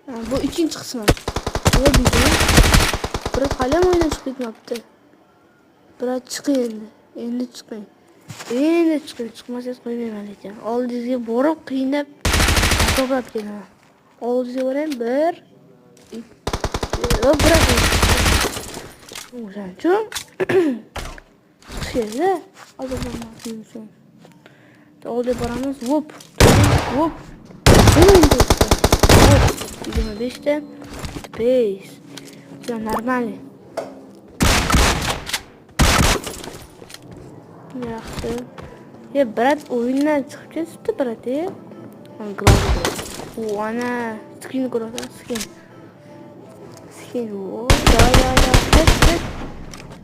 Bu ikkinchi qismi. Bu bizning bir qalam o'yindan chiqib ketmabdi. Biroq chiqing endi chiqing. Endi chiqing, chiqmasangiz qo'ymayman lekin. Oldingizga borib qiynab to'plab kelaman. Oldingizga boring 1 2 biroq o'shanchun chiqishda azoblanmasin uchun. Oldiga boramiz. Hop. 25 ta. Space. Ya нормально. Yaxshi. Brat o'yindan chiqib ketibdi, brat. Ana, skin ko'rasan, skin.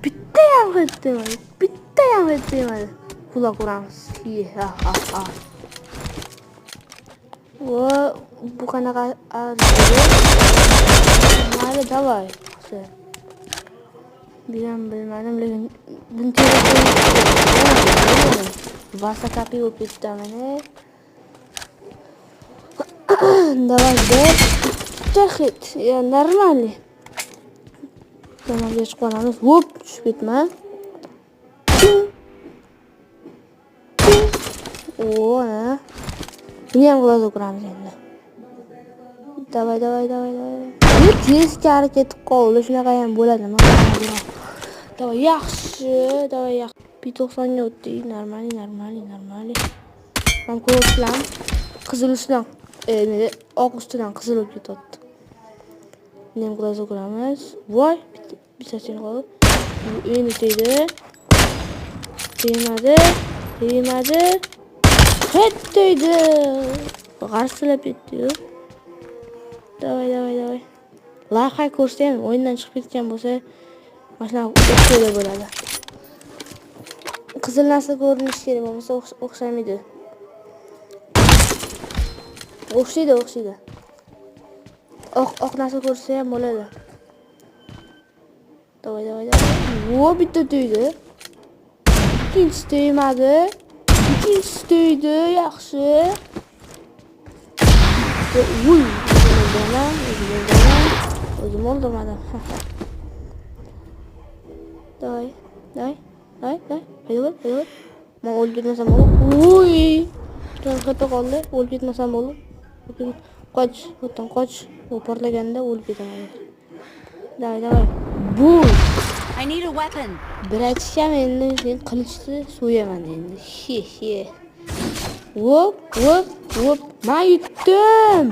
Bitta ham hit demadi. Quloq uramiz. Bu qanaqa mayli, davay. Bilmadim, lekin buncha vasa kapi bo'lib ketdi mana. Давай, bitta hit. Ya, нормально. To'g'ri chiqamiz. Hop, tushib ketma. Buni ham g'oz o'qiramiz endi. Davay. Teskari ketib qoldi. Shunaqa ham bo'ladimi? Davay, yaxshi. P90 ga o'tdik. Normal. Men ko'rsam qizil ustidan, oq ustidan qizil bo'lib ketyapti. Buni ham g'oz o'qiramiz. Voy, bittasi qoldi. Endi tegmadi. Ketdi. G'arsilab ketdi-yu. Davay. Layha ko'rsam, o'yindan chiqib ketgan bo'lsa, mana o'xshaydi bo'ladi. Qizil narsa ko'rinishi kerak bo'lmasa o'xshamaydi. O'xshaydi. Oq narsa ko'rsa ham bo'ladi. Davay. Bitta tegdi. Ikkinchisi tegmadi. Yaxshi. O'zim o'ldirmadim. Davay. Hayır. Men o'ldirmasam bo'ldi. Qanaqa qoldi? O'lib ketmasam bo'ldi. Qoch. U portlaganda o'lib ketaman. Davay. Bu. I need a weapon. Biratisham endi men qilichni so'yaman endi. Hop. Men yutdim.